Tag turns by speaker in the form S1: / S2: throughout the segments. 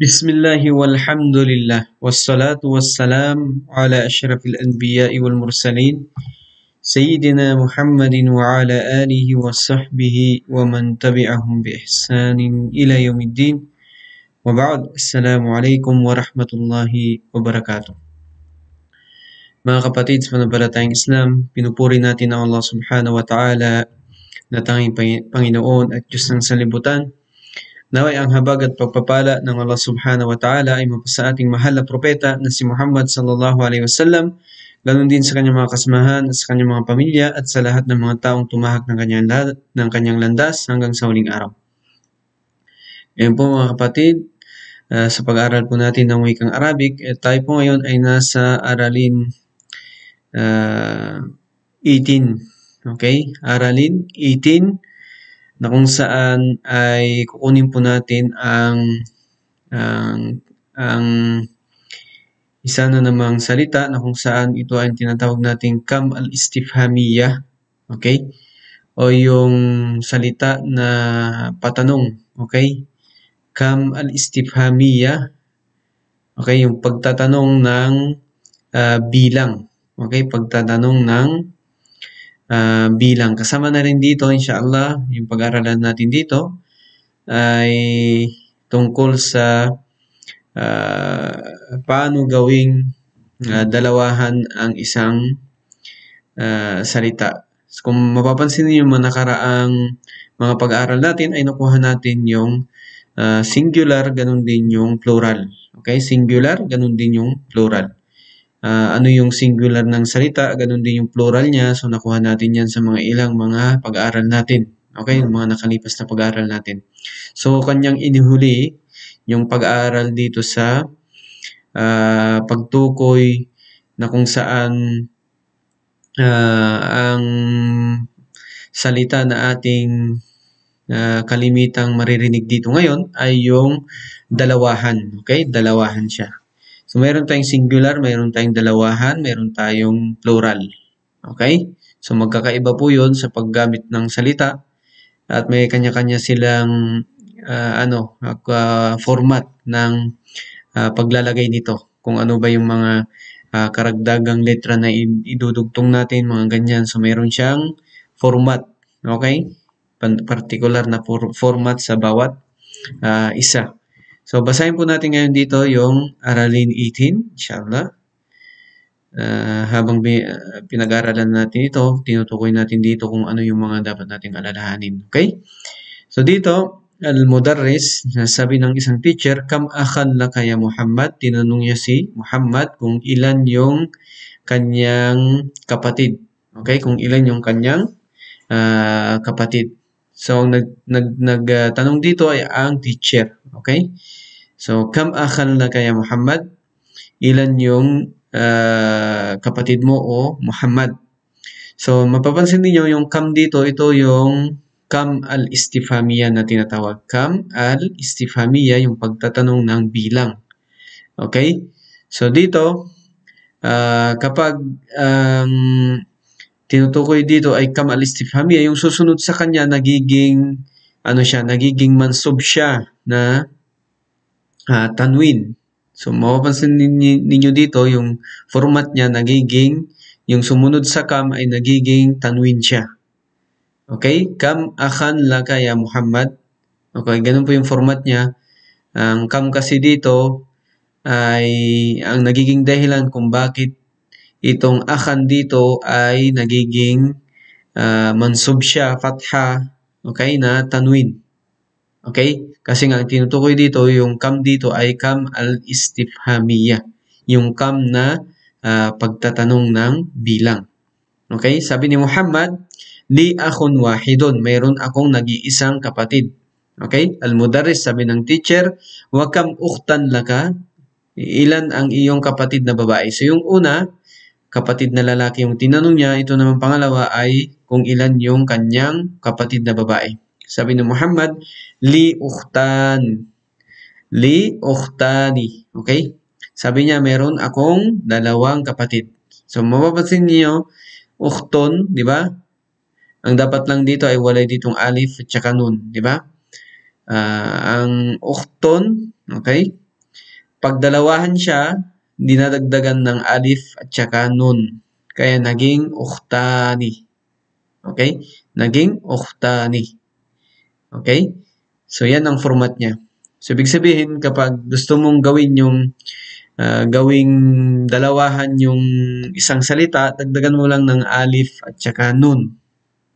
S1: بسم الله والحمد لله والصلاة والسلام على أشرف الأنبياء والمرسلين سيدنا محمد وعلى آله وصحبه ومن تبعهم بإحسان إلى يوم الدين وبعد السلام عليكم ورحمة الله وبركاته. Mga kapatid sa pananampalatayang Islam, pinupuri natin ang Allah subhanahu wa ta'ala na tanging Panginoon at Diyos ng sanlibutan. Naway ang habag at pagpapala ng Allah subhanahu wa ta'ala ay mapasa ating mahal na propeta na si Muhammad sallallahu alaihi wasallam, ganun din sa kanyang mga kasamahan at sa kanyang mga pamilya at sa lahat ng mga taong tumahak ng kanyang landas hanggang sa huling araw. Ngayon po mga kapatid, sa pag-aaral po natin ng wikang Arabic, tayo po ngayon ay nasa aralin 18. Okay? Aralin 18 na kung saan ay kukunin po natin ang isa na namang salita na kung saan ito ay tinatawag nating kam al-istifhamiyah, okay? O yung salita na patanong, okay? Kam al-istifhamiyah, okay? Yung pagtatanong ng bilang, okay? Pagtatanong ng bilang. Kasama na rin dito, inshallah, yung pag-aaralan natin dito ay tungkol sa paano gawing dalawahan ang isang salita. So, kung mapapansin niyo yung mga nakaraang mga pag-aaral natin ay nakuha natin yung singular, ganun din yung plural. Okay? Singular, ganun din yung plural. Ano yung singular ng salita, ganun din yung plural niya. So, nakuha natin yan sa mga ilang mga pag-aaral natin. Okay? Yung mga nakalipas na pag-aaral natin. So, kanyang inihuli yung pag-aaral dito sa pagtukoy na kung saan ang salita na ating kalimitang maririnig dito ngayon ay yung dalawahan. Okay? Dalawahan siya. So, mayroon tayong singular, mayroon tayong dalawahan, mayroon tayong plural. Okay? So, magkakaiba po yun sa paggamit ng salita at may kanya-kanya silang format ng paglalagay nito. Kung ano ba yung mga karagdagang letra na idudugtong natin, mga ganyan. So, mayroon siyang format. Okay? Particular na format sa bawat isa. So, basahin po natin ngayon dito yung Aralin 18, inshallah. Habang pinag-aaralan natin ito, tinutukoy natin dito kung ano yung mga dapat nating alalahanin. Okay? So, dito, al-mudarris, sabi ng isang teacher, kam akhan laka ya Muhammad? Tinanong niya si Muhammad kung ilan yung kanyang kapatid. Okay? Kung ilan yung kanyang kapatid. So, nagtanong dito ay ang teacher. Okay? So, kam akhan laka ya Muhammad? Ilan yung kapatid mo o Muhammad? So, mapapansin niyo yung kam dito, ito yung kam al-istifhamiyah na tinatawag. Kam al-istifhamiyah, yung pagtatanong ng bilang. Okay? So, dito, kapag tinutukoy dito ay kam al-istifhamiyah, yung susunod sa kanya, nagiging mansub siya na tanwin. So, mapapansin ninyo dito, yung format niya yung sumunod sa kam ay nagiging tanwin siya. Okay? Kam akhan laka ya Muhammad. Okay, ganun po yung format niya. Ang kam kasi dito ay ang nagiging dahilan kung bakit itong akhan dito ay nagiging mansub siya, fatha, okay, na tanwin. Okay? Kasi nga, tinutukoy dito, yung kam dito ay kam al-istifhamiyah. Yung kam na pagtatanong ng bilang. Okay? Sabi ni Muhammad, li akhun wahidun. Mayroon akong nag-iisang kapatid. Okay? Al-mudarris, sabi ng teacher, wa kam ukhtan laka? Ilan ang iyong kapatid na babae? So, yung una, kapatid na lalaki yung tinanong niya. Ito naman pangalawa ay kung ilan yung kanyang kapatid na babae. Sabi ni Muhammad, li ukhtan. Li ukhtani. Okay? Sabi niya, meron akong dalawang kapatid. So, mapapansin niyo, ukhton, di ba? Ang dapat lang dito ay walay ditong alif at saka nun, di ba? Ang ukhton, okay? Pagdalawahan siya, dinadagdagan ng alif at saka nun. Kaya naging ukhtani. Okay? Naging ukhtani. Okay? So, yan ang format niya. So, ibig sabihin, kapag gusto mong gawin yung gawing dalawahan yung isang salita, dagdagan mo lang ng alif at saka nun.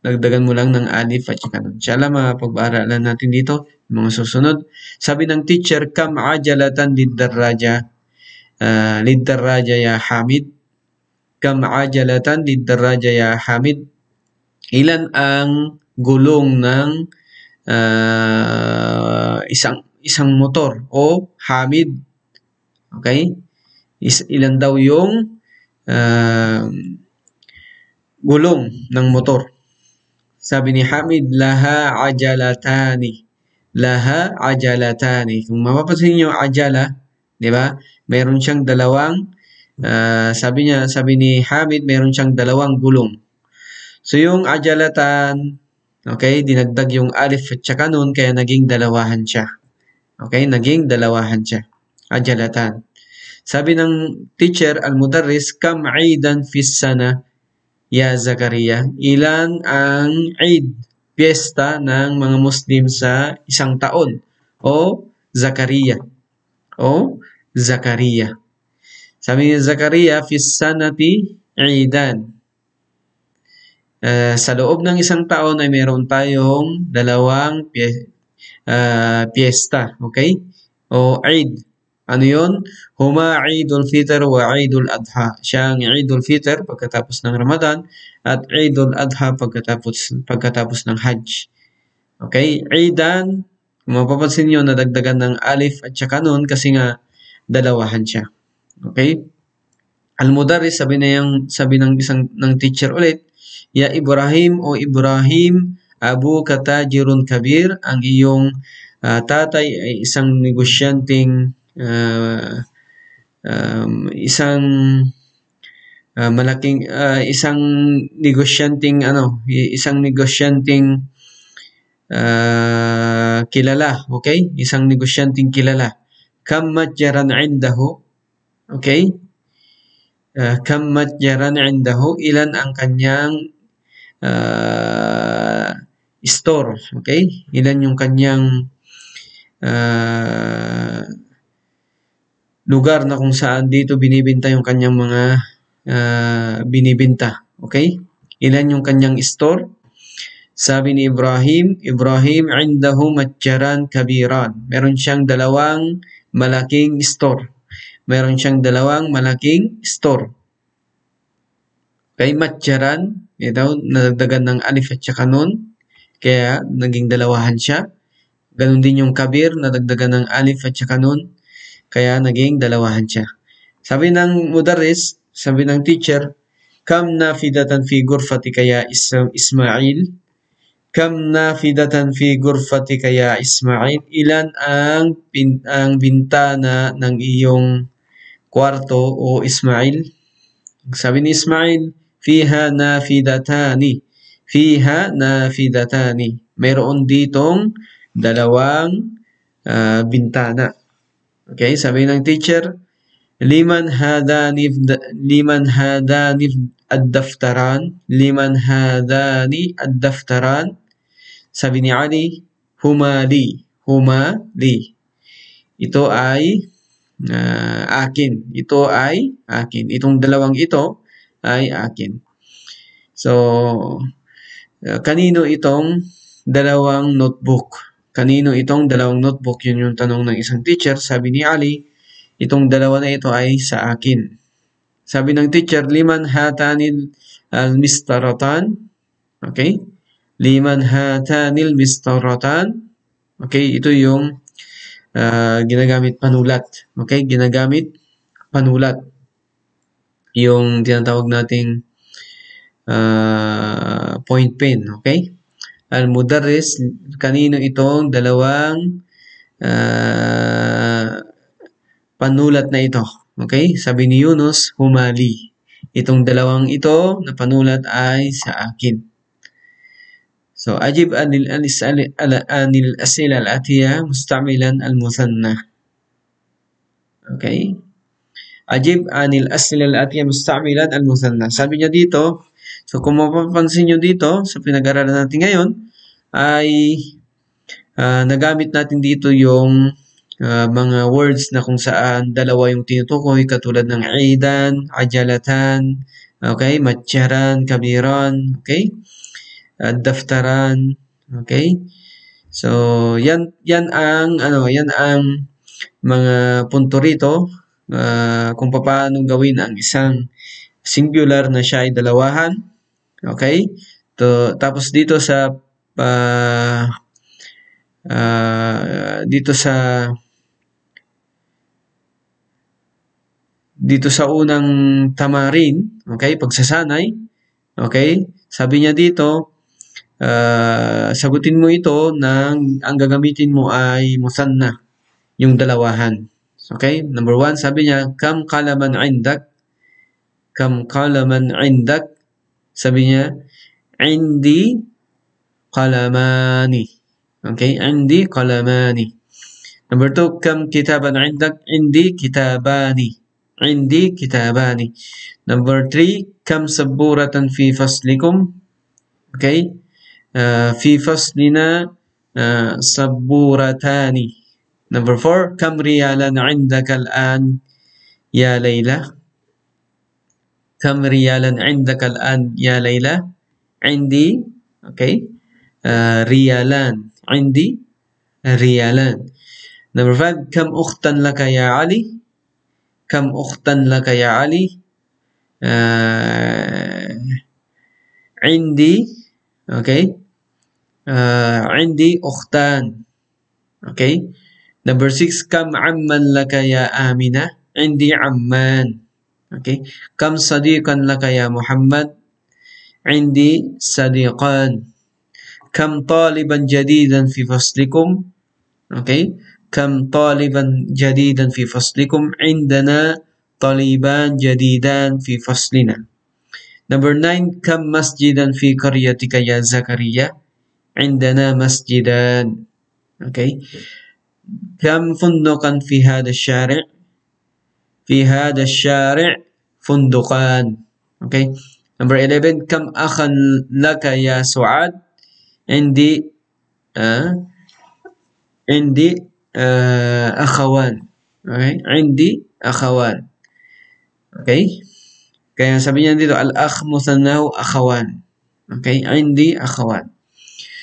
S1: Dagdagan mo lang ng alif at saka nun. Inshallah, mapag-aaralan natin dito, mga susunod. Sabi ng teacher, kam ajalatan liddarraja. Liddarraja ya Hamid. Kam ajalatan liddarraja ya Hamid. Ilan ang gulong ng isang motor o Hamid? Okay? Ilan daw yung gulong ng motor? Sabi ni Hamid, laha ajalatani. Laha ajalatani. Kung mapapansin niyo ajala, 'di ba? Meron siyang dalawang sabi ni Hamid, meron siyang dalawang gulong. So yung ajalatan, okay, dinagdag yung alif at saka nun kaya naging dalawahan siya. Okay, naging dalawahan siya. Ajalatan. Sabi ng teacher, al-mudarris, kam aidan fi sana ya Zakaria? Ilan ang Eid, piyesta ng mga Muslim sa isang taon? O Zakaria. O Zakaria. Sabi ni Zakaria, fi sanati Eidan. Sa loob ng isang taon ay meron tayong dalawang piyesta. Okay? O Eid. Ano yun? Huma Eidul Fitr wa Eidul Adha. Siya ang Eidul Fitr pagkatapos ng Ramadan at Eidul Adha pagkatapos ng Hajj. Okay? Eidan, kung mapapansin nyo, nadagdagan ng alif at saka nun kasi nga dalawahan siya. Okay? Al-Mudarris, sabi ng teacher ulit, ya Ibrahim o Ibrahim, abu katajirun kabir, ang iyong tatay ay isang negosyanteng isang malaking isang negosyanteng kilala, okay? Isang negosyanteng kilala. Kam matjaran indahu, okay? Kam matjaran indahu, ilan ang kanyang store, okay? Ilan yung kanyang lugar na kung saan dito binibenta yung kanyang mga binibenta. Okay? Ilan yung kanyang store? Sabi ni Ibrahim, indahu matjaran kabiran. Meron siyang dalawang malaking store. Meron siyang dalawang malaking store. Okay, matjaran, ito, nadagdagan ng alif at saka nun, kaya naging dalawahan siya. Ganon din yung kabir, nadagdagan ng alif at saka nun, kaya naging dalawahan siya. Sabi ng mudarris, sabi ng teacher, kam nafidatan fi gurfatika ya Ismail? Kam nafidatan fi gurfatika ya Ismail? Ilan ang bintana ng iyong kwarto o Ismail? Sabi ni Ismail, fiha nafidatani. Fiha nafidatani. Mayroon ditong dalawang bintana. Okay, sabi ng teacher, liman hadani ad-daftaran, sabi ni Ali, huma li. Ito ay akin. Ito ay akin. Itong dalawang ito ay akin. So, kanino itong dalawang notebook? Kanino itong dalawang notebook? Yun yung tanong ng isang teacher. Sabi ni Ali, itong dalawa na ito ay sa akin. Sabi ng teacher, liman hatanil al-mistaratan. Okay? Liman hatanil mistaratan. Okay? Ito yung ginagamit panulat. Okay? Ginagamit panulat. Yung tinatawag nating point pen. Okay? Al-Mudarris, kanino itong dalawang panulat na ito? Okay? Sabi ni Yunus, humali. Itong dalawang ito na panulat ay sa akin. So, ajib anil asila al-atiya mustamilan al-muthanna. Okay? Ajib anil asli al-atiyah musta'milan al-muthanna. Sabi niya dito, so kung mapapansin niyo dito sa pinag-aralan natin ngayon, ay nagamit natin dito yung mga words na kung saan dalawa yung tinutukoy katulad ng aidan, ajalatan, okay, matyaran, kabiran, okay, daftaran, okay. So yan ang mga punto rito kung paano gawin ang isang singular na siya ay dalawahan, okay. Tapos dito sa dito sa unang tamarin, okay, pagsasanay, okay, sabi niya dito, sagutin mo ito ng ang gagamitin mo ay musanna, yung dalawahan. Okay, number 1, sabi niya, kam qalaman indak, kam qalaman indak, sabi niya, indi qalamani. Okay, indi qalamani. Number 2, kam kitaban indak, indi kitabani. عندي كتابان. Number 3, كم سبورة في فصلكم. Okay. في فصلنا سبورتان. Number 4, كم ريالا عندك الآن يا ليلى. كم ريالا عندك الآن يا ليلى. عندي okay. ريالان. عندي ريالان. Number 5, كم أختا لك يا علي. كم أختا لك يا علي. عندي okay. عندي أختان. Okay. Number 6, كم عما لك يا آمنة. عندي عمان. Okay. كم صديقا لك يا محمد. عندي صديقان. كم طالبا جديدا في فصلكم. Okay. كم طالبا جديدا في فصلكم. عندنا طالبان جديدان في فصلنا. Number 9, كم مسجدا في قريتك يا زكريا. عندنا مسجدان. Okay. كم فندقا في هذا الشارع. في هذا الشارع فندقان. Okay. Number 11, كم أخا لك يا سعاد. عندي أخوان. Okay. عندي أخوان. Okay. Kaya sabi niya dito, al-akh musannahu akhawan. Okay. عندي أخوان.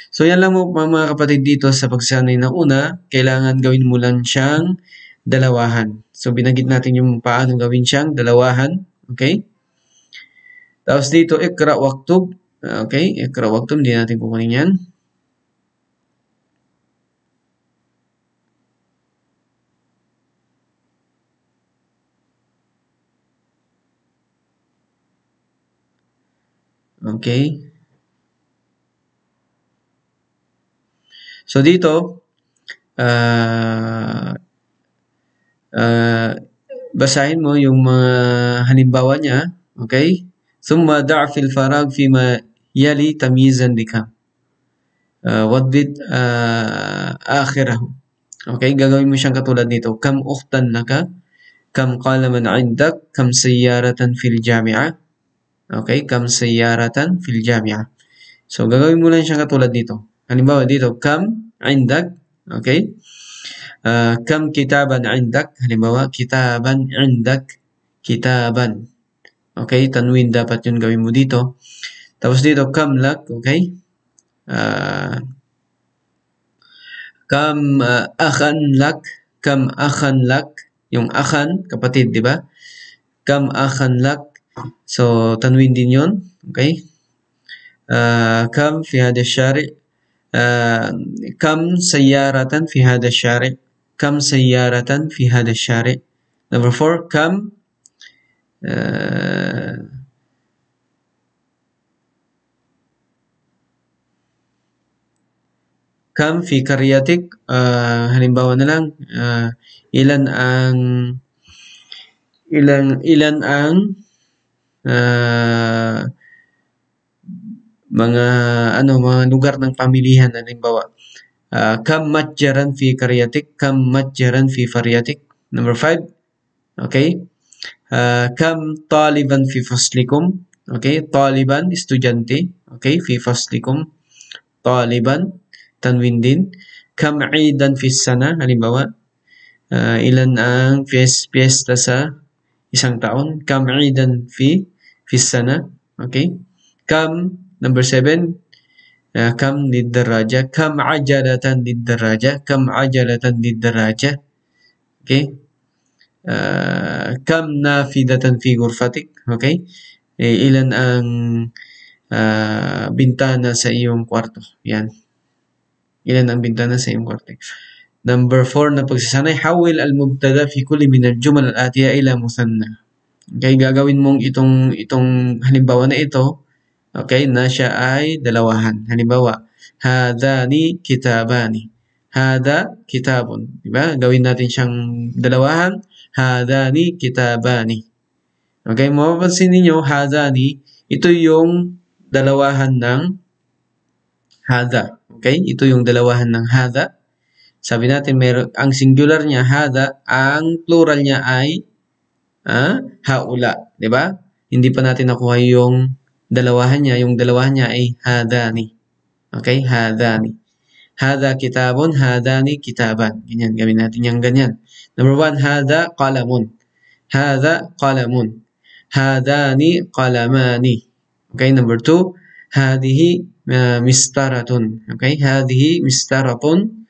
S1: So yan lang mo mga kapatid dito sa pagsanay na una, kailangan gawin mo lang siyang dalawahan. So binanggit natin yung paano gawin siyang dalawahan. Okay. Tapos dito, ikra waktub. Okay. Ikra waktub, hindi natin kukunin yan. Okay. So dito, basahin mo yung mga halimbawa niya. Okay? Thumma da' fil farag fima yali tamyizan bika. Wadbit akhirahu. Okay? Gagawin mo siyang katulad nito. Kam ukhtan laka. Kam qalaman indak. Kam sayyaratan fil jami'a. Okay? Kam sayyaratan fil jami'a. So, gagawin mo lang siyang katulad dito. Halimbawa dito, kam indak. Okay? Kam kitaban indak. Halimbawa, kitaban indak. Kitaban. Okay? Tanwin dapat yun gawin mo dito. Tapos dito, kam lak. Okay? Kam akhan lak. Kam akhan lak. Yung akhan, kapatid, di ba? Kam akhan lak. So, tanwin din yun. Okay? كم في هذا الشارع. كم سيارة في هذا الشارع. كم سيارة في هذا الشارع. Number 4, كم في قريتك. Halimbawa na lang, ilan ang mga lugar ng pamilihan. Halimbawa, kam matjaran fi qaryatik. Kam matjaran fi qaryatik. Number 5, Okay? Kam taliban fi faslikum. Okay? Taliban, estudyante. Okay? Fi faslikum. Taliban, tanwin din. Kam idan fi sana. Halimbawa, ilan ang fiesta sa isang taon? Kam idan fi sana. Okay? Kam, number 7, kam lidaraja. Kam ajalatan lidaraja. Kam ajalatan lidaraja. Okay? Kam nafidatan fi ghurfatik. Okay? Ilan ang bintana sa iyong kwarto? Yan. Ilan ang bintana sa iyong kwarto? Number 4 na pagsasanay, hawil al-mubtada fi kulli min al-jumal al-atiya ila musanna. Okay, gagawin mong itong halimbawa na ito, okay, na siya ay dalawahan. Halimbawa, hadani kitabani. Hada kitabun. Diba? Gawin natin siyang dalawahan. Hadani kitabani. Okay, mapapansin ninyo, hadani, ito yung dalawahan ng hada. Okay, ito yung dalawahan ng hada. Sabi natin, ang singular niya, hada, ang plural niya ay haula. Diba? Hindi pa natin nakuha yung dalawahan niya. Yung dalawahan niya ay hadani. Okay, hadani. Hada kitabun, hadani kitaban. Ganyan, gawin natin yung ganyan. Number 1, hada qalamun. Hada qalamun. Hadani qalamani. Okay, number 2, hadihi mistaratun. Okay, hadihi mistaratun.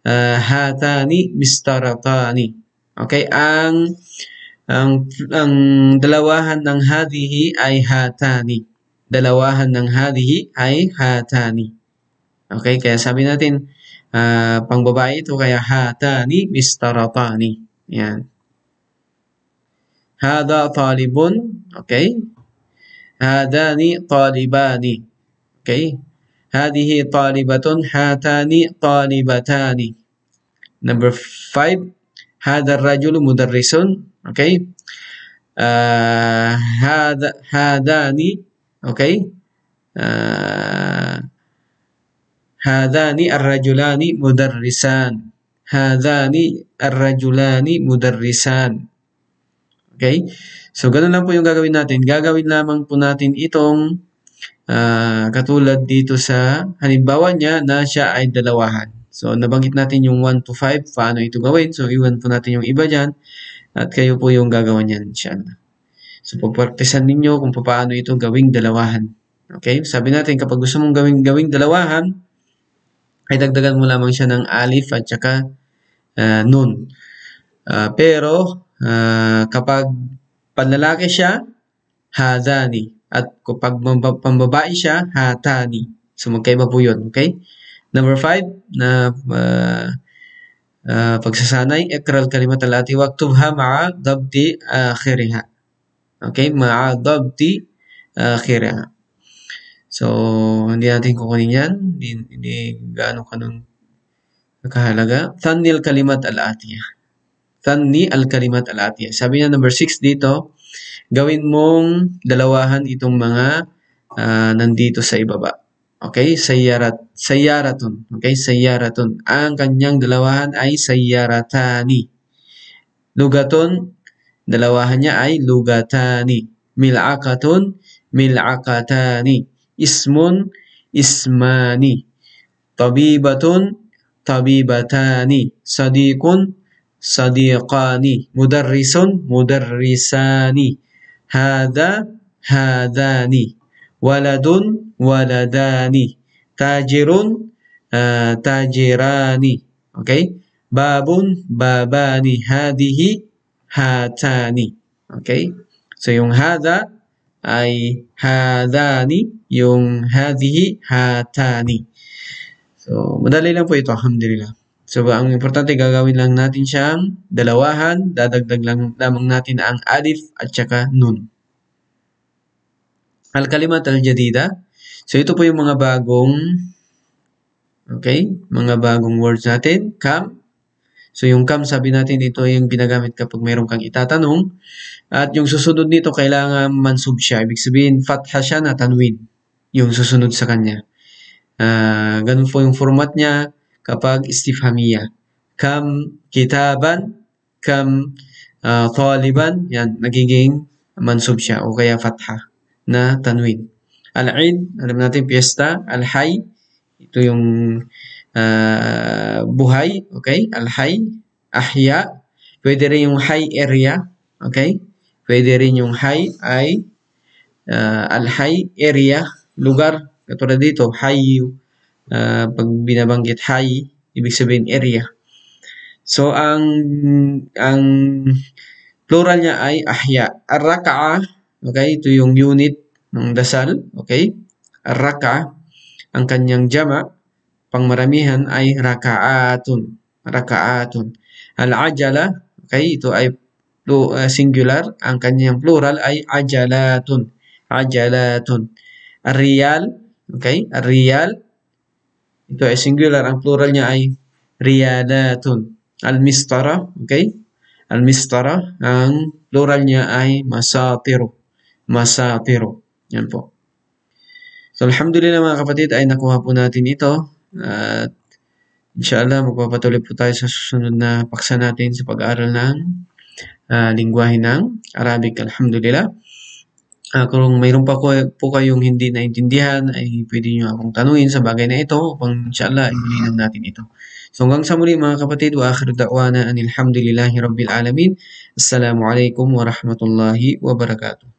S1: Hatani mistaratani. Okay, ang dalawahan ng hadihi ay hatani. Dalawahan ng hadihi ay hatani. Okay, kaya sabi natin, pang babae ito, kaya hatani mistaratani. Yan. Hada talibun. Okay. Hadani talibani. Okay. Hadihi talibatun. Hatani talibatani. Number 5, hada rajulu mudarrisun. Okay. Hadani. Okay. Hadani ar-rajulani mudarrisan. Hadani ar-rajulani mudarrisan. Okay? So, ganun lang po yung gagawin natin. Gagawin lamang po natin itong katulad dito sa halimbawa niya na siya ay dalawahan. So, nabanggit natin yung 1 to 5. Paano ito gawin? So, iwan po natin yung iba dyan. At kayo po yung gagawa niyan. Inshallah. So, pagpraktisan ninyo kung paano ito gawing dalawahan. Okay? Sabi natin, kapag gusto mong gawing dalawahan, ay dagdagan mo lamang siya ng alif at saka nun. Pero, kapag panlalaki siya, hadani. At kapag pambabae siya, hatani. So, magkaiba po yun. Okay? Number 5, na pagsasanay, ikral kalimat alati waktubha ma'a dabti akhiriha. Okay? Ma'a dabti akhiriha. So, hindi natin kukunin yan. Hindi gaano kanong nakahalaga. Thanni al-kalimat al-atiyah. Thanni al-kalimat al-atiyah. Sabi niya, number 6 dito, gawin mong dalawahan itong mga nandito sa ibaba. Okay? Sayaratun. Okay? Sayaratun. Ang kanyang dalawahan ay sayaratani. Lugatun, dalawahan niya ay lugatani. Mil'akatun, mil'akatani. Ismun, ismani. Tabibatun, tabibatani. Sadiqun, sadiqani. Mudarrisun, mudarrisani. Hada, hadani. Waladun, waladani. Tajirun, tajirani. Okay? Babun, babani. Hadihi, hatani. Okay? So, yung hada ay hadani, yung hadihi, hatani. So, madali lang po ito, alhamdulillah. So, ang importante, gagawin lang natin siyang dalawahan, dadagdag lang lamang natin ang alif at saka nun. Al-kalimat al-jadida. So, ito po yung mga bagong, okay, mga bagong words natin. Kam. So, yung kam, sabi natin, ito yung ginagamit kapag mayroon kang itatanong. At yung susunod nito, kailangan mansub siya. Ibig sabihin, fatha siya na tanwin. Yung susunod sa kanya. Ganun po yung format niya kapag istifhamiyah. Kam kitaban, kam taliban, yan, nagiging mansub siya o kaya fatha na tanwin. Al-Eid, alam natin, piyesta. Al-Hayy, ito yung buhay, okay? Al-Hayy, Ahya, pwede rin yung Hayy area, okay? Pwede rin yung Hayy ay Al-Hayy area, lugar, katulad dito, Hayy, pag binabanggit Hayy, ibig sabihin area. So, ang plural niya ay Ahya. Ar-Raka'ah, okay? Ito yung unit ng dasal, okay? Ar-Raka'ah, ang kanyang jama, pangmaramihan ay raka'atun. Raka'atun. Al-ajala, okay? Ito ay singular. Ang kanyang plural ay ajalatun. Ajalatun. Ar-riyal, okay? Ar-riyal, ito ay singular. Ang plural niya ay riyalatun. Al-mistara, okay? Al-mistara, ang plural niya ay masatiru. Masatiru. Yan po. So, alhamdulillah mga kapatid, ay nakuha po natin ito. At inshallah, magpapatuloy po tayo sa susunod na paksa natin sa pag-aaral ng lingwahe ng Arabic. Alhamdulillah. Kung mayroon pa po kayong hindi naintindihan, ay pwede nyo akong tanungin sa bagay na ito upang inshallah, imulinan natin ito. So hanggang sa muli mga kapatid, wa akhiru da'wana anil hamdulillahi rabbil alamin. Assalamualaikum warahmatullahi wabarakatuh.